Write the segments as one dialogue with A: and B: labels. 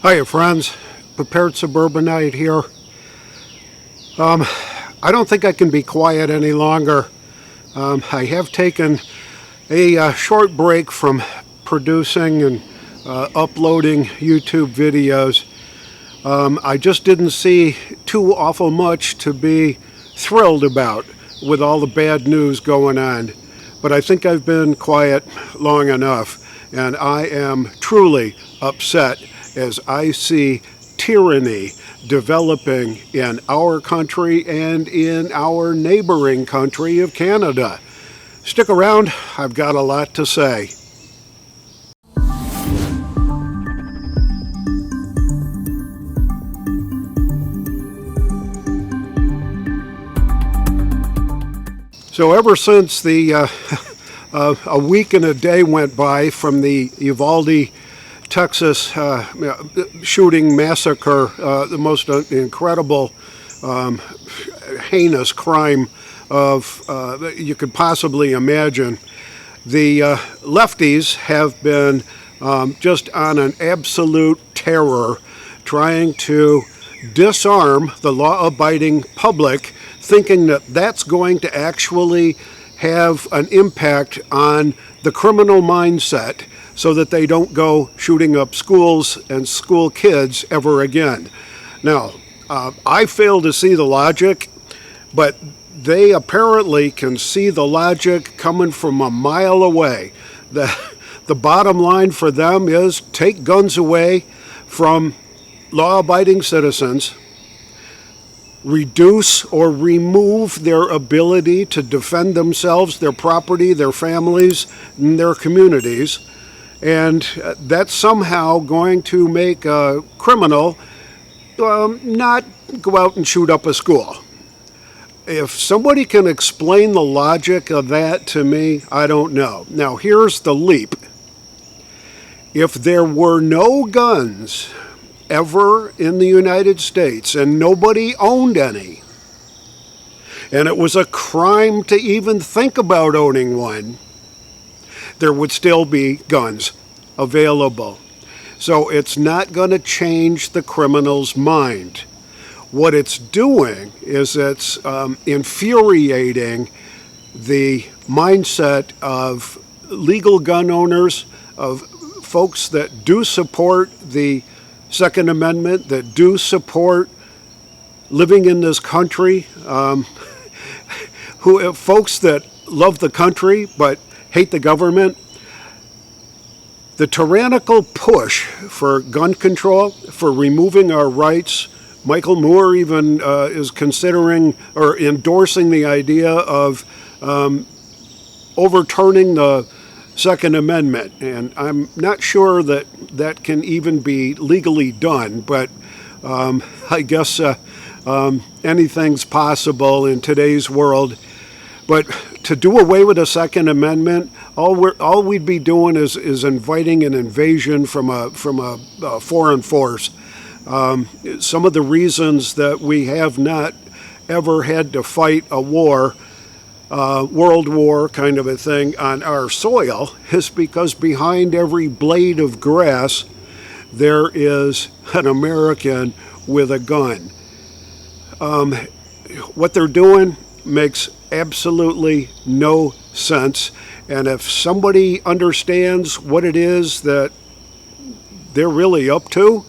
A: Hiya friends, Prepared Suburbanite here. I don't think I can be quiet any longer. I have taken a short break from producing and uploading YouTube videos. I just didn't see too awful much to be thrilled about with all the bad news going on. But I think I've been quiet long enough, and I am truly upset as I see tyranny developing in our country and in our neighboring country of Canada. Stick around, I've got a lot to say. So ever since the a week and a day went by from the Uvalde, Texas shooting massacre, the most incredible, heinous crime of you could possibly imagine, the lefties have been just on an absolute terror, trying to disarm the law-abiding public, thinking that that's going to actually have an impact on the criminal mindset so that they don't go shooting up schools and school kids ever again. Now, I fail to see the logic, but they apparently can see the logic coming from a mile away. The bottom line for them is take guns away from law-abiding citizens, reduce or remove their ability to defend themselves, their property, their families, and their communities, and that's somehow going to make a criminal not go out and shoot up a school. If somebody can explain the logic of that to me, I don't know. Now, here's the leap. If there were no guns ever in the United States and nobody owned any, and it was a crime to even think about owning one, there would still be guns available. So it's not going to change the criminal's mind. What it's doing is it's infuriating the mindset of legal gun owners, of folks that do support the Second Amendment, that do support living in this country, folks that love the country but hate the government. The tyrannical push for gun control, for removing our rights. Michael Moore even is considering or endorsing the idea of overturning the Second Amendment, and I'm not sure that that can even be legally done, but I guess anything's possible in today's world. But to do away with the Second Amendment, all we'd be doing is inviting an invasion from a foreign force. Some of the reasons that we have not ever had to fight a war, world war kind of a thing, on our soil is because behind every blade of grass there is an American with a gun. What they're doing makes absolutely no sense, and if somebody understands what it is that they're really up to,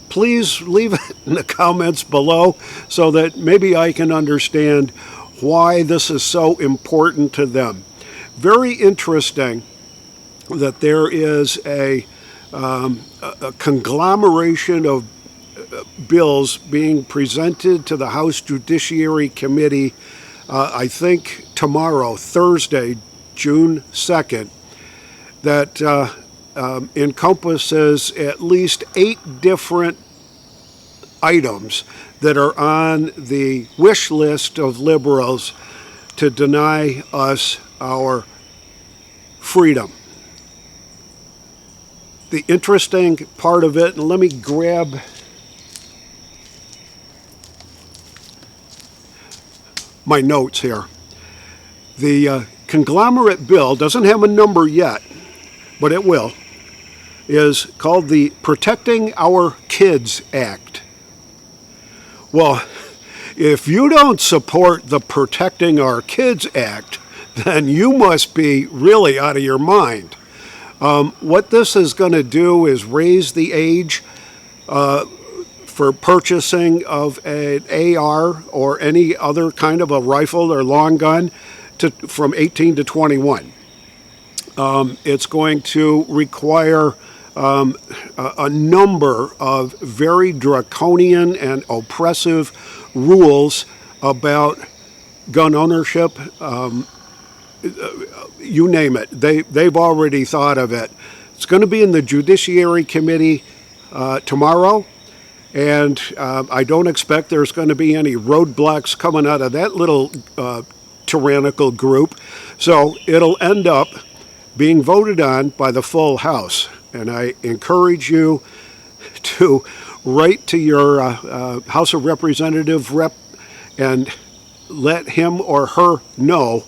A: please leave it in the comments below so that maybe I can understand why this is so important to them. Very interesting that there is a conglomeration of bills being presented to the House Judiciary Committee, I think tomorrow, Thursday, June 2nd, that encompasses at least 8 different items that are on the wish list of liberals to deny us our freedom. The interesting part of it, and let me grab my notes here. The conglomerate bill doesn't have a number yet, but it will. is called the Protecting Our Kids Act. Well, if you don't support the Protecting Our Kids Act, then you must be really out of your mind. What this is going to do is raise the age for purchasing of an AR or any other kind of a rifle or long gun from 18 to 21. It's going to require a number of very draconian and oppressive rules about gun ownership. You name it. They've already thought of it. It's going to be in the Judiciary Committee tomorrow. And I don't expect there's going to be any roadblocks coming out of that little tyrannical group. So it'll end up being voted on by the full House. And I encourage you to write to your House of Representative rep and let him or her know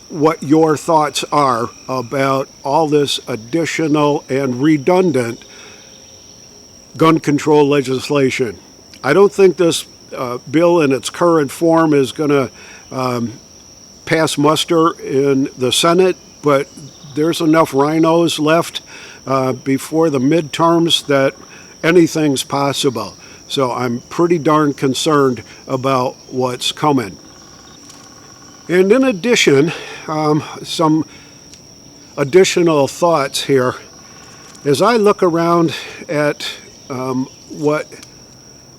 A: what your thoughts are about all this additional and redundant gun control legislation. I don't think this bill in its current form is going to pass muster in the Senate, but there's enough rhinos left before the midterms that anything's possible. So I'm pretty darn concerned about what's coming. And in addition, some additional thoughts here. As I look around at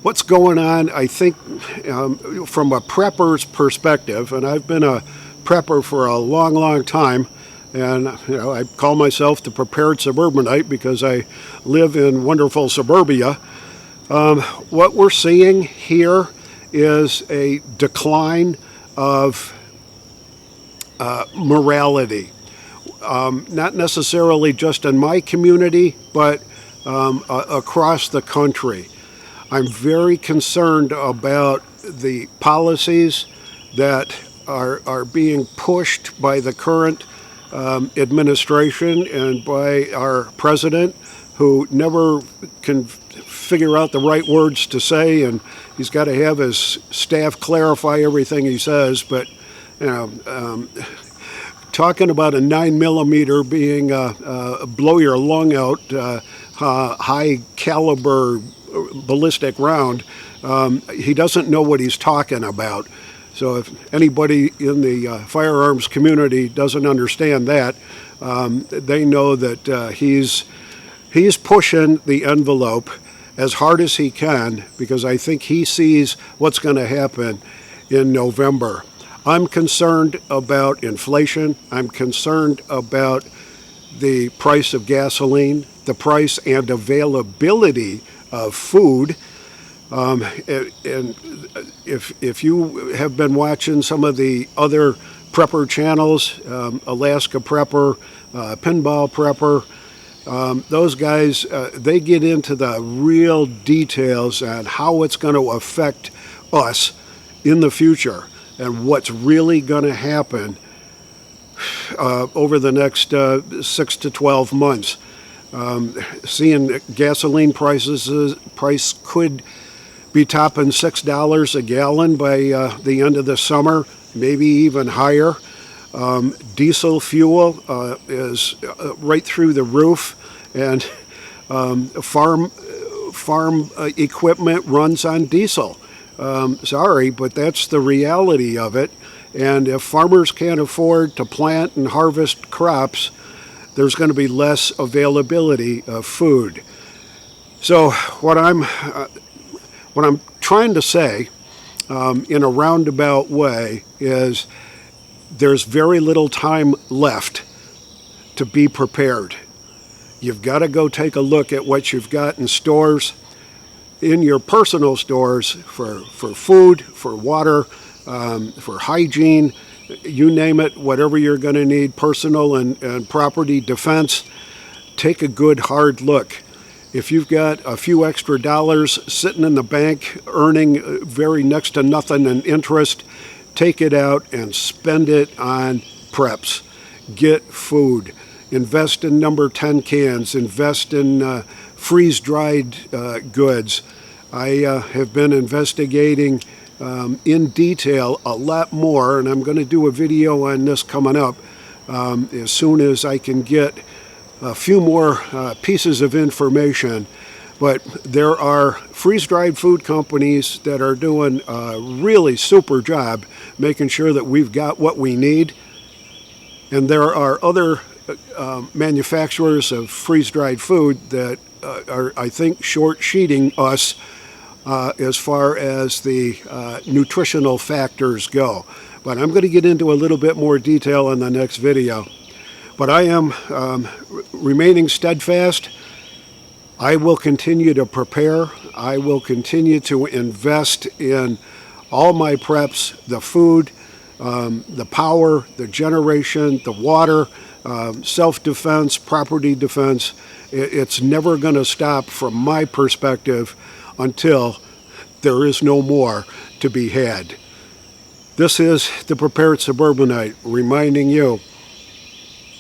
A: what's going on, I think from a prepper's perspective, and I've been a prepper for a long, long time, and I call myself the prepared suburbanite because I live in wonderful suburbia. What we're seeing here is a decline of morality, not necessarily just in my community, but across the country. I'm very concerned about the policies that are being pushed by the current administration and by our president, who never can figure out the right words to say, and he's got to have his staff clarify everything he says. But talking about a 9mm being blow your lung out, high caliber ballistic round, he doesn't know what he's talking about. So if anybody in the firearms community doesn't understand that, they know that he's pushing the envelope as hard as he can, because I think he sees what's going to happen in November. I'm concerned about inflation. I'm concerned about the price of gasoline, the price and availability of food. And if you have been watching some of the other prepper channels, Alaska Prepper, Pinball Prepper, those guys, they get into the real details on how it's going to affect us in the future and what's really going to happen over the next 6 to 12 months. Seeing gasoline price could be topping $6 a gallon by the end of the summer, maybe even higher. Diesel fuel is right through the roof, and farm equipment runs on diesel. Sorry, but that's the reality of it. And if farmers can't afford to plant and harvest crops, there's going to be less availability of food. So what I'm trying to say in a roundabout way is there's very little time left to be prepared. You've got to go take a look at what you've got in stores, in your personal stores, for food, for water, for hygiene, you name it, whatever you're going to need, personal and property defense. Take a good hard look. If you've got a few extra dollars sitting in the bank earning very next to nothing in interest, take it out and spend it on preps. Get food. invest in number 10 cans, invest in freeze-dried goods. I have been investigating in detail a lot more, and I'm going to do a video on this coming up as soon as I can get a few more pieces of information. But there are freeze-dried food companies that are doing a really super job making sure that we've got what we need. And there are other manufacturers of freeze-dried food that are, I think, short-sheeting us as far as the nutritional factors go. But I'm going to get into a little bit more detail in the next video. But I am remaining steadfast. I will continue to prepare. I will continue to invest in all my preps, the food, the power, the generation, the water, self-defense, property defense. It's never going to stop from my perspective until there is no more to be had. This is the Prepared Suburbanite reminding you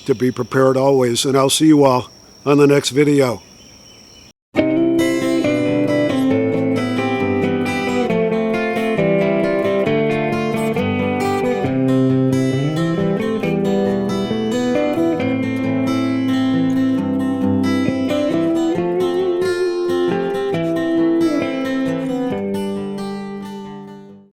A: to be prepared always, and I'll see you all on the next video.